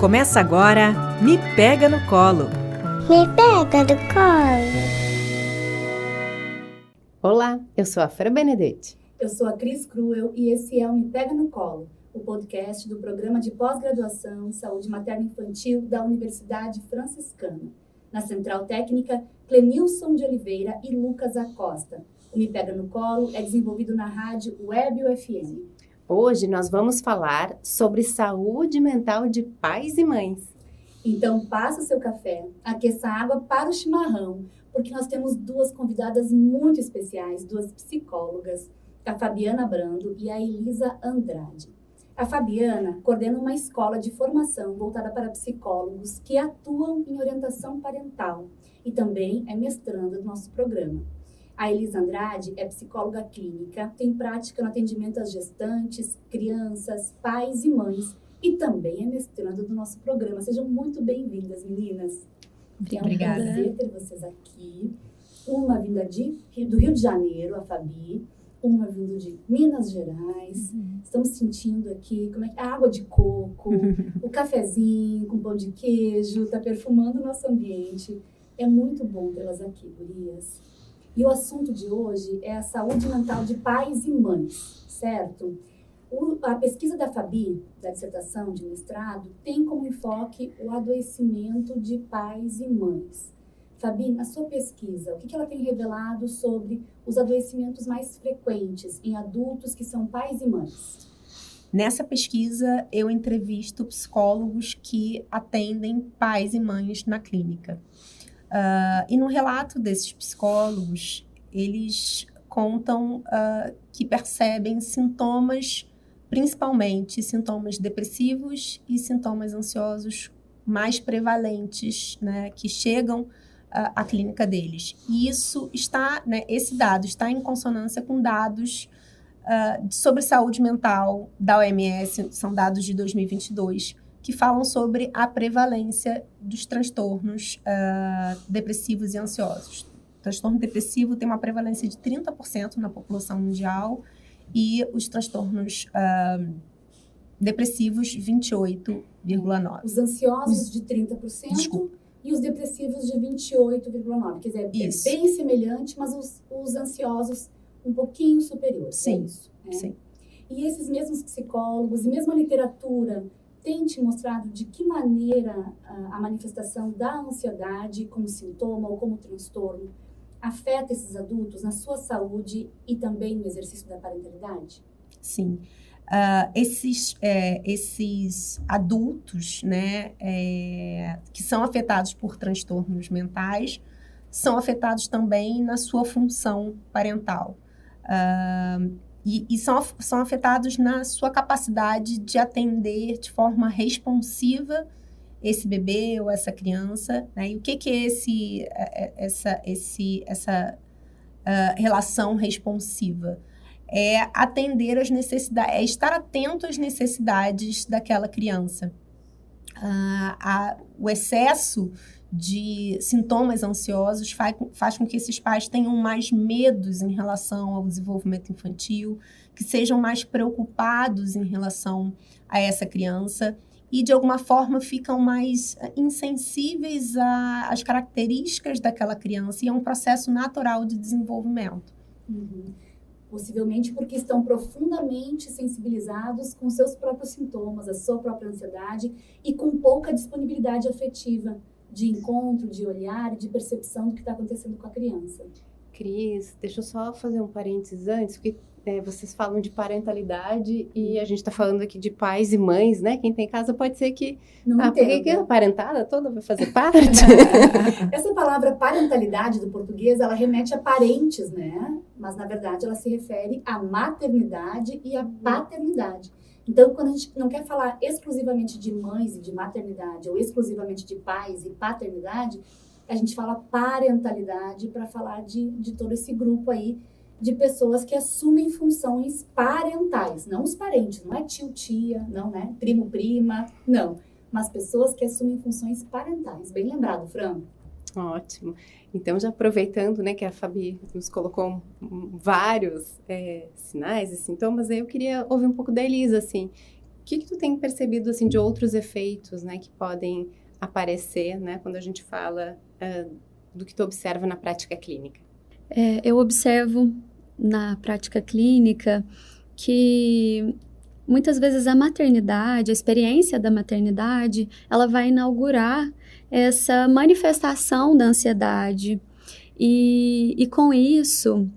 Começa agora, Me Pega no Colo. Me pega no colo. Olá, eu sou a Fra Benedetti. Eu sou a Cris Cruel e esse é o Me Pega no Colo, o podcast do Programa de Pós-Graduação em Saúde Materno-Infantil da Universidade Franciscana. Na Central Técnica, Clenilson de Oliveira e Lucas Acosta. O Me Pega no Colo é desenvolvido na rádio Web UFM. Hoje nós vamos falar sobre saúde mental de pais e mães. Então passa o seu café, aqueça a água para o chimarrão, porque nós temos duas convidadas muito especiais, duas psicólogas, a Fabiana Brando e a Elisa Andrade. A Fabiana coordena uma escola de formação voltada para psicólogos que atuam em orientação parental e também é mestranda do nosso programa. A Elisa Andrade é psicóloga clínica, tem prática no atendimento às gestantes, crianças, pais e mães e também é mestranda do nosso programa. Sejam muito bem-vindas, meninas. Obrigada. É um prazer ter vocês aqui. Uma vinda do Rio de Janeiro, a Fabi, uma vinda de Minas Gerais. Estamos sentindo aqui a água de coco, o cafezinho com pão de queijo, está perfumando o nosso ambiente. É muito bom tê-las aqui, gurias. E o assunto de hoje é a saúde mental de pais e mães, certo? A pesquisa da Fabi, da dissertação de mestrado, tem como enfoque o adoecimento de pais e mães. Fabi, na sua pesquisa, o que ela tem revelado sobre os adoecimentos mais frequentes em adultos que são pais e mães? Nessa pesquisa, eu entrevisto psicólogos que atendem pais e mães na clínica. E no relato desses psicólogos, eles contam que percebem sintomas, principalmente sintomas depressivos e sintomas ansiosos mais prevalentes, né, que chegam à clínica deles. E isso está, né, esse dado está em consonância com dados sobre saúde mental da OMS, são dados de 2022, que falam sobre a prevalência dos transtornos depressivos e ansiosos. O transtorno depressivo tem uma prevalência de 30% na população mundial e os transtornos depressivos, 28,9%. Os ansiosos de 30%. Desculpa. E os depressivos de 28,9%. Quer dizer, isso. É bem semelhante, mas os ansiosos um pouquinho superiores. Sim, é isso, né? Sim. E esses mesmos psicólogos e mesmo a literatura tem te mostrado de que maneira a manifestação da ansiedade como sintoma ou como transtorno afeta esses adultos na sua saúde e também no exercício da parentalidade? Sim. Esses adultos, né, que são afetados por transtornos mentais, são afetados também na sua função parental. E são afetados na sua capacidade de atender de forma responsiva esse bebê ou essa criança, né? E o que é essa relação responsiva? É atender às necessidades, é estar atento às necessidades daquela criança. O excesso de sintomas ansiosos faz com que esses pais tenham mais medos em relação ao desenvolvimento infantil, que sejam mais preocupados em relação a essa criança e, de alguma forma, ficam mais insensíveis às características daquela criança e é um processo natural de desenvolvimento. Uhum. Possivelmente porque estão profundamente sensibilizados com seus próprios sintomas, a sua própria ansiedade e com pouca disponibilidade afetiva de encontro, de olhar e de percepção do que está acontecendo com a criança. Cris, deixa eu só fazer um parênteses antes, porque vocês falam de parentalidade e a gente está falando aqui de pais e mães, né? Quem tem casa pode ser que... Não porque a parentada toda vai fazer parte? Essa palavra parentalidade do português, ela remete a parentes, né? Mas, na verdade, ela se refere à maternidade e à paternidade. Então, quando a gente não quer falar exclusivamente de mães e de maternidade, ou exclusivamente de pais e paternidade, a gente fala parentalidade para falar de todo esse grupo aí de pessoas que assumem funções parentais. Não os parentes, não é tio, tia, não, né? Primo, prima, não. Mas pessoas que assumem funções parentais. Bem lembrado, Fran? Ótimo. Então, já aproveitando, né, que a Fabi nos colocou vários sinais e sintomas, eu queria ouvir um pouco da Elisa, assim, que tu tem percebido, assim, de outros efeitos, né, que podem aparecer, né, quando a gente fala do que tu observa na prática clínica? Eu observo na prática clínica que muitas vezes a maternidade, a experiência da maternidade, ela vai inaugurar essa manifestação da ansiedade. E com isso,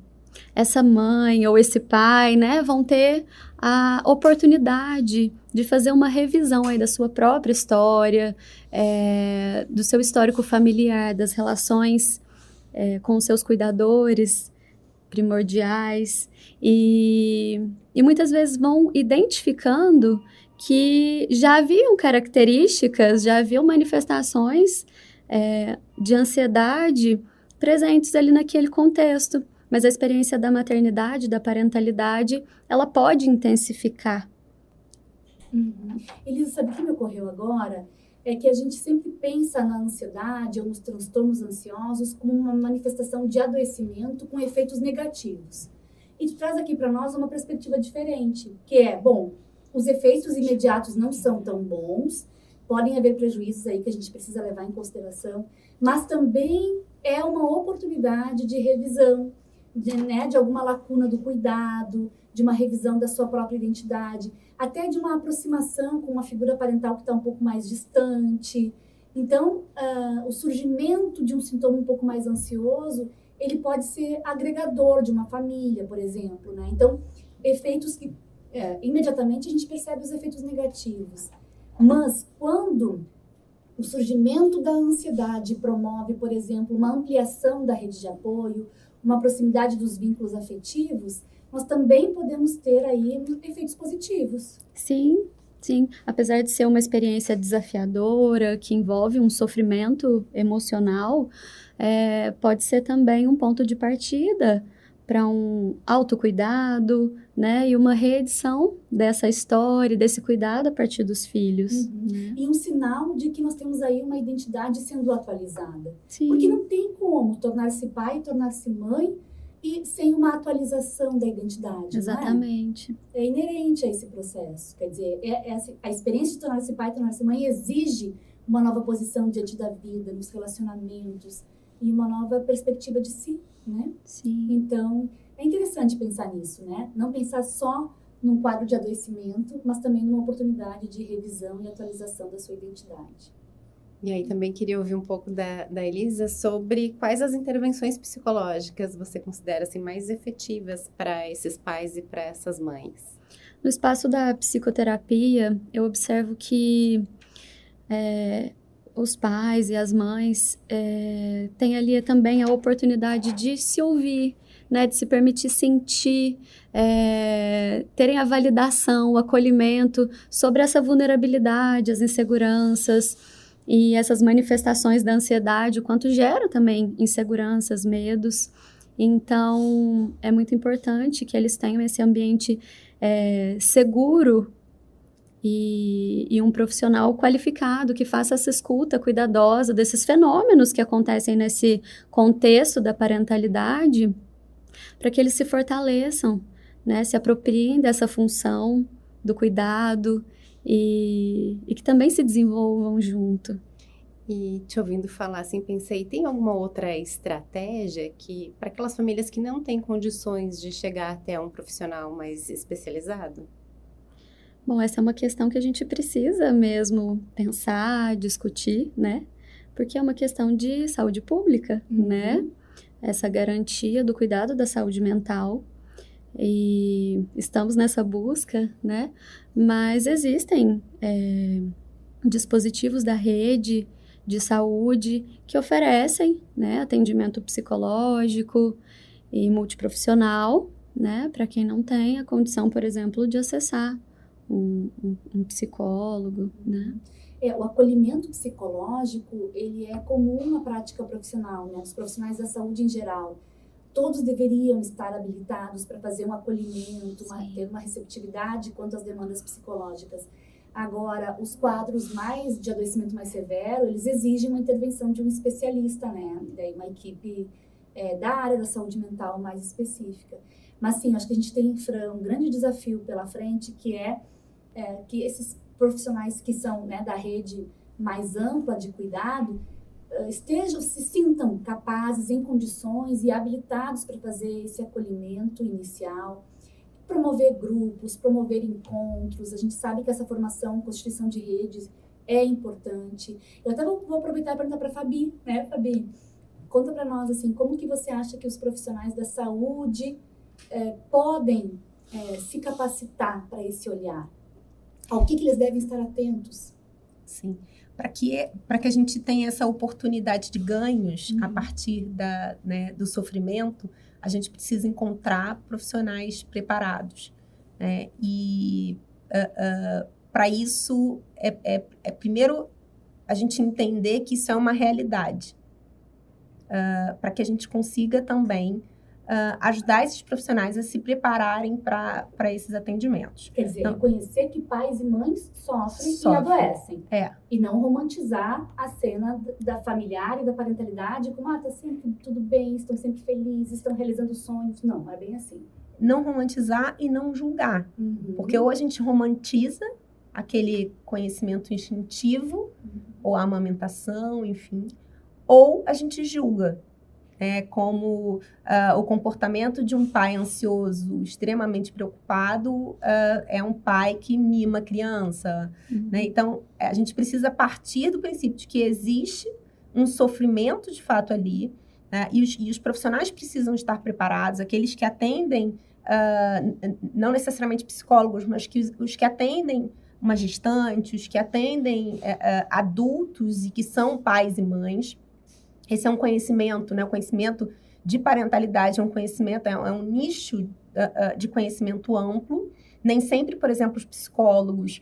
essa mãe ou esse pai, né, vão ter a oportunidade de fazer uma revisão aí da sua própria história, do seu histórico familiar, das relações com os seus cuidadores primordiais, e muitas vezes vão identificando que já haviam características, já haviam manifestações de ansiedade presentes ali naquele contexto, mas a experiência da maternidade, da parentalidade, ela pode intensificar. Elisa, sabe o que me ocorreu agora? É que a gente sempre pensa na ansiedade ou nos transtornos ansiosos como uma manifestação de adoecimento com efeitos negativos. E tu traz aqui para nós uma perspectiva diferente, que é, bom, os efeitos imediatos não são tão bons, podem haver prejuízos aí que a gente precisa levar em consideração, mas também é uma oportunidade de revisão, de alguma lacuna do cuidado, de uma revisão da sua própria identidade, até de uma aproximação com uma figura parental que está um pouco mais distante. Então, o surgimento de um sintoma um pouco mais ansioso, ele pode ser agregador de uma família, por exemplo, né? Então, efeitos que, imediatamente, a gente percebe os efeitos negativos. Mas, quando o surgimento da ansiedade promove, por exemplo, uma ampliação da rede de apoio, uma proximidade dos vínculos afetivos, nós também podemos ter aí efeitos positivos. Sim, sim. Apesar de ser uma experiência desafiadora, que envolve um sofrimento emocional, pode ser também um ponto de partida para um autocuidado, né? E uma reedição dessa história, desse cuidado a partir dos filhos. Né? E um sinal de que nós temos aí uma identidade sendo atualizada. Sim. Porque não tem como tornar-se pai, tornar-se mãe, e sem uma atualização da identidade. Exatamente. Não é? É inerente a esse processo. Quer dizer, a experiência de tornar-se pai, tornar-se mãe exige uma nova posição diante da vida, nos relacionamentos, e uma nova perspectiva de si, né? Sim. Então, é interessante pensar nisso, né? Não pensar só num quadro de adoecimento, mas também numa oportunidade de revisão e atualização da sua identidade. E aí também queria ouvir um pouco da Elisa sobre quais as intervenções psicológicas você considera assim, mais efetivas para esses pais e para essas mães. No espaço da psicoterapia, eu observo que os pais e as mães têm ali também a oportunidade de se ouvir, né, de se permitir sentir, terem a validação, o acolhimento sobre essa vulnerabilidade, as inseguranças, e essas manifestações da ansiedade, o quanto gera também inseguranças, medos. Então, é muito importante que eles tenham esse ambiente seguro e um profissional qualificado que faça essa escuta cuidadosa desses fenômenos que acontecem nesse contexto da parentalidade, para que eles se fortaleçam, né, se apropriem dessa função do cuidado, e que também se desenvolvam junto. E te ouvindo falar assim, pensei, tem alguma outra estratégia que para aquelas famílias que não têm condições de chegar até um profissional mais especializado? Bom, essa é uma questão que a gente precisa mesmo pensar, discutir, né? Porque é uma questão de saúde pública, né? Essa garantia do cuidado da saúde mental. E estamos nessa busca, né? Mas existem dispositivos da rede de saúde que oferecem, né, atendimento psicológico e multiprofissional, né, para quem não tem a condição, por exemplo, de acessar um psicólogo, né? O acolhimento psicológico, ele é comum na prática profissional, né, dos profissionais da saúde em geral. Todos deveriam estar habilitados para fazer um acolhimento, ter uma receptividade quanto às demandas psicológicas. Agora, os quadros de adoecimento mais severo, eles exigem uma intervenção de um especialista, né? Daí uma equipe da área da saúde mental mais específica. Mas sim, acho que a gente tem, Fran, um grande desafio pela frente, que é que esses profissionais que são, né, da rede mais ampla de cuidado se sintam capazes, em condições e habilitados para fazer esse acolhimento inicial, promover grupos, promover encontros. A gente sabe que essa formação, constituição de redes é importante. Eu até vou aproveitar e perguntar para a Fabi, né, Fabi? Conta para nós, assim, como que você acha que os profissionais da saúde podem se capacitar para esse olhar? Ao que eles devem estar atentos? Sim, para que a gente tenha essa oportunidade de ganhos a partir do sofrimento, a gente precisa encontrar profissionais preparados, né? E para isso, primeiro a gente entender que isso é uma realidade, para que a gente consiga também ajudar esses profissionais a se prepararem para esses atendimentos. Quer dizer, reconhecer que pais e mães sofrem e adoecem. E não romantizar a cena da familiar e da parentalidade como, tá sempre tudo bem, estão sempre felizes, estão realizando sonhos. Não é bem assim. Não romantizar e não julgar. Porque ou a gente romantiza aquele conhecimento instintivo, ou a amamentação, enfim, ou a gente julga. Como o comportamento de um pai ansioso, extremamente preocupado, é um pai que mima a criança. Né? Então, a gente precisa partir do princípio de que existe um sofrimento de fato ali, né? E os profissionais precisam estar preparados, aqueles que atendem, não necessariamente psicólogos, mas os que atendem uma gestante, os que atendem adultos e que são pais e mães. Esse é um conhecimento, né? O conhecimento de parentalidade é um conhecimento, é um nicho de conhecimento amplo. Nem sempre, por exemplo, os psicólogos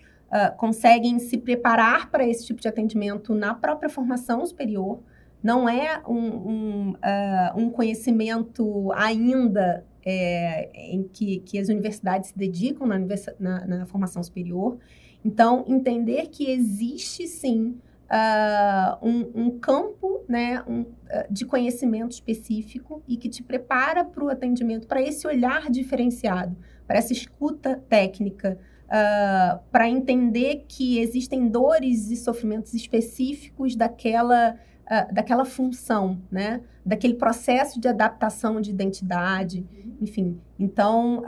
conseguem se preparar para esse tipo de atendimento na própria formação superior. Não é um conhecimento ainda em que as universidades se dedicam na formação superior. Então, entender que existe, sim, um campo, né, de conhecimento específico e que te prepara para o atendimento, para esse olhar diferenciado, para essa escuta técnica, para entender que existem dores e sofrimentos específicos daquela função, né, daquele processo de adaptação de identidade, enfim. Então,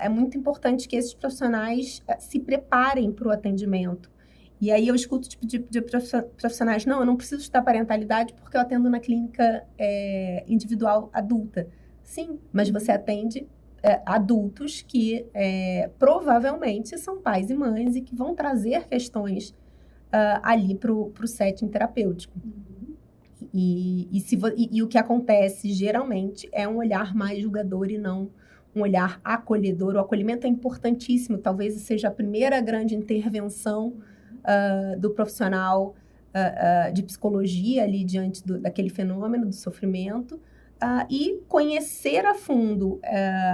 é muito importante que esses profissionais se preparem para o atendimento. E aí eu escuto tipo de profissionais, eu não preciso estudar parentalidade porque eu atendo na clínica individual adulta. Sim, mas você atende adultos que provavelmente são pais e mães e que vão trazer questões ali para o setting terapêutico. E o que acontece geralmente é um olhar mais julgador e não um olhar acolhedor. O acolhimento é importantíssimo, talvez seja a primeira grande intervenção do profissional de psicologia ali diante daquele fenômeno do sofrimento, e conhecer a fundo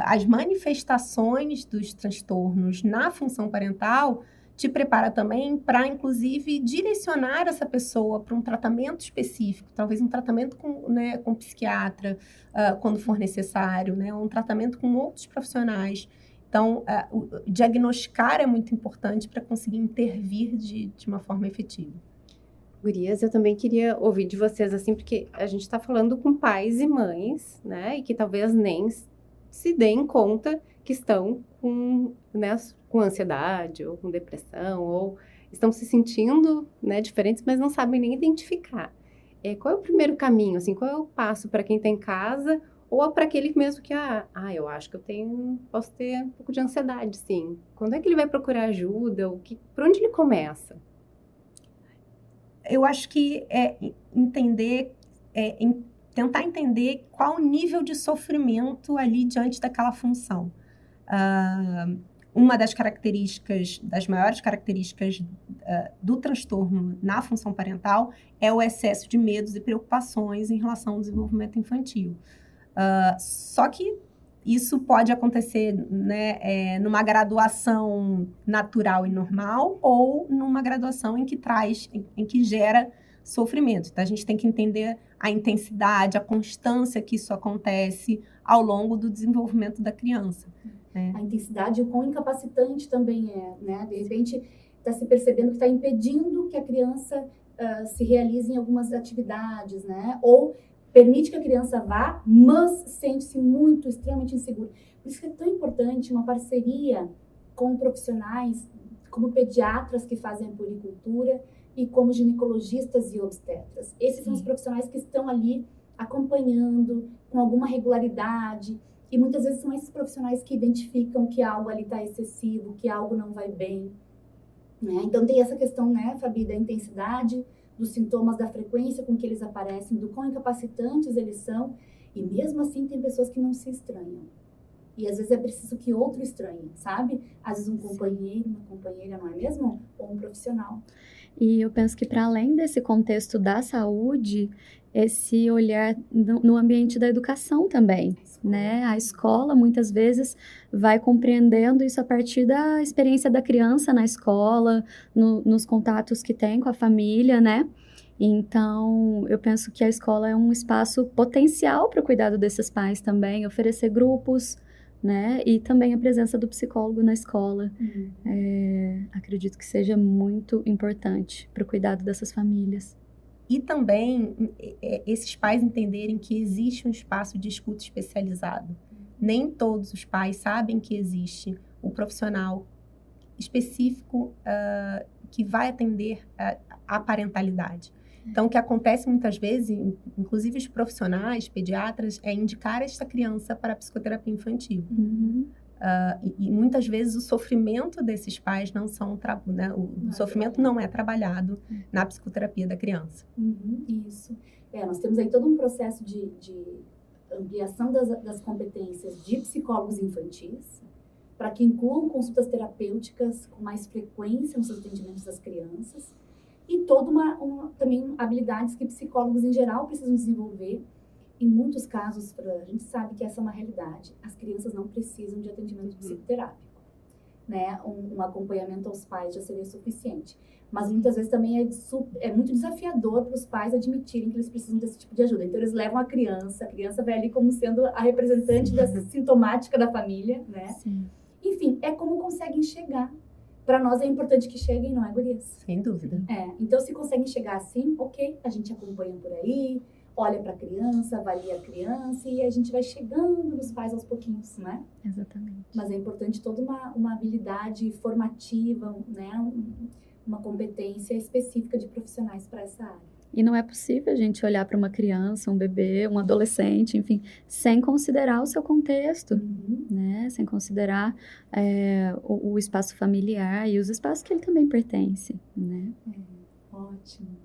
as manifestações dos transtornos na função parental te prepara também para, inclusive, direcionar essa pessoa para um tratamento específico, talvez um tratamento com psiquiatra, quando for necessário, né, um tratamento com outros profissionais. Então, diagnosticar é muito importante para conseguir intervir de uma forma efetiva. Gurias, eu também queria ouvir de vocês, assim, porque a gente está falando com pais e mães, né, e que talvez nem se deem conta que estão com ansiedade, ou com depressão, ou estão se sentindo, né, diferentes, mas não sabem nem identificar. Qual é o primeiro caminho, assim, qual é o passo para quem está em casa, ou para aquele mesmo que, eu acho que posso ter um pouco de ansiedade, sim. Quando é que ele vai procurar ajuda? Por onde ele começa? Eu acho que tentar entender qual o nível de sofrimento ali diante daquela função. Uma das maiores características do transtorno na função parental é o excesso de medos e preocupações em relação ao desenvolvimento infantil. Só que isso pode acontecer, né, numa graduação natural e normal ou numa graduação em que gera sofrimento. Então, a gente tem que entender a intensidade, a constância que isso acontece ao longo do desenvolvimento da criança. A intensidade e o quão incapacitante também é, né? De repente, está se percebendo que está impedindo que a criança se realize em algumas atividades, né? Ou permite que a criança vá, mas sente-se extremamente insegura. Por isso que é tão importante uma parceria com profissionais como pediatras que fazem a puericultura e como ginecologistas e obstetras. Esses são os profissionais que estão ali acompanhando com alguma regularidade, e muitas vezes são esses profissionais que identificam que algo ali está excessivo, que algo não vai bem, né? Então tem essa questão, né, Fabi, da intensidade, dos sintomas, da frequência com que eles aparecem, do quão incapacitantes eles são, e mesmo assim tem pessoas que não se estranham. E às vezes é preciso que outro estranhe, sabe? Às vezes um companheiro, uma companheira, não é mesmo? Ou um profissional. E eu penso que para além desse contexto da saúde, esse olhar no ambiente da educação também, né? A escola muitas vezes vai compreendendo isso a partir da experiência da criança na escola, nos contatos que tem com a família, né? Então, eu penso que a escola é um espaço potencial para o cuidado desses pais também, oferecer grupos, né? E também a presença do psicólogo na escola. Acredito que seja muito importante para o cuidado dessas famílias. E também esses pais entenderem que existe um espaço de escuta especializado. Nem todos os pais sabem que existe um profissional específico que vai atender a parentalidade. Então, o que acontece muitas vezes, inclusive os profissionais, pediatras, é indicar esta criança para a psicoterapia infantil. E muitas vezes o sofrimento desses pais não são... né? O sofrimento não é trabalhado na psicoterapia da criança. Isso. Nós temos aí todo um processo de ampliação das competências de psicólogos infantis, para que incluam consultas terapêuticas com mais frequência nos atendimentos das crianças, e também habilidades que psicólogos em geral precisam desenvolver. Em muitos casos, a gente sabe que essa é uma realidade. As crianças não precisam de atendimento psicoterápico, né? Um acompanhamento aos pais já seria suficiente. Mas muitas vezes também é muito desafiador para os pais admitirem que eles precisam desse tipo de ajuda. Então, eles levam a criança vai ali como sendo a representante dessa sintomática da família, né? Sim. Enfim, é como conseguem chegar. Para nós é importante que cheguem, não é, gurias? Sem dúvida. Então, se conseguem chegar assim, ok, a gente acompanha por aí, olha para a criança, avalia a criança e a gente vai chegando nos pais aos pouquinhos, né? Exatamente. Mas é importante toda uma habilidade formativa, né? Uma competência específica de profissionais para essa área. E não é possível a gente olhar para uma criança, um bebê, um adolescente, enfim, sem considerar o seu contexto, né? Sem considerar o espaço familiar e os espaços que ele também pertence, né? Ótimo.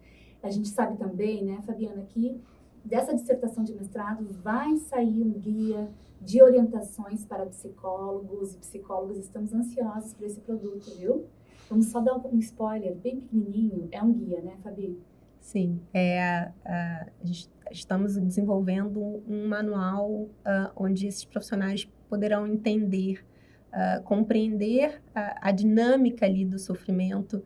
A gente sabe também, né, Fabiana, que dessa dissertação de mestrado vai sair um guia de orientações para psicólogos e psicólogas. Estamos ansiosos por esse produto, viu? Vamos só dar um spoiler bem pequenininho. É um guia, né, Fabi? Sim, estamos desenvolvendo um manual onde esses profissionais poderão entender, compreender a dinâmica ali do sofrimento,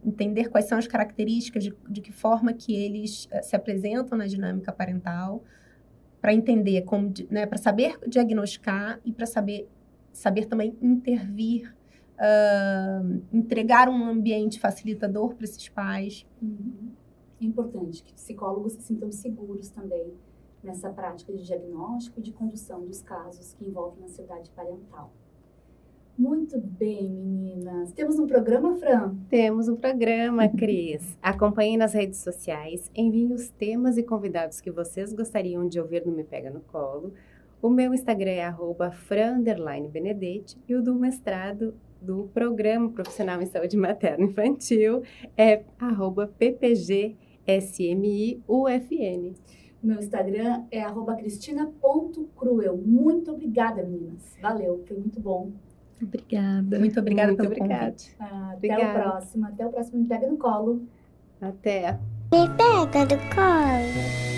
entender quais são as características de que forma que eles se apresentam na dinâmica parental, para entender como, né, para saber diagnosticar e para saber também intervir, entregar um ambiente facilitador para esses pais. É importante que psicólogos se sintam seguros também nessa prática de diagnóstico e de condução dos casos que envolvem ansiedade parental. Muito bem, meninas. Temos um programa, Fran? Temos um programa, Cris. Acompanhem nas redes sociais, enviem os temas e convidados que vocês gostariam de ouvir no Me Pega no Colo. O meu Instagram é @fran_benedetti e o do mestrado do Programa Profissional em Saúde Materno Infantil é @ppgsmiufn. Meu Instagram é @cristina.cruel. Muito obrigada, meninas. Valeu, foi muito bom. Obrigada. Muito obrigada pelo convite. Até o próximo. Até o próximo Me Pega no Colo. Até. Me pega no colo.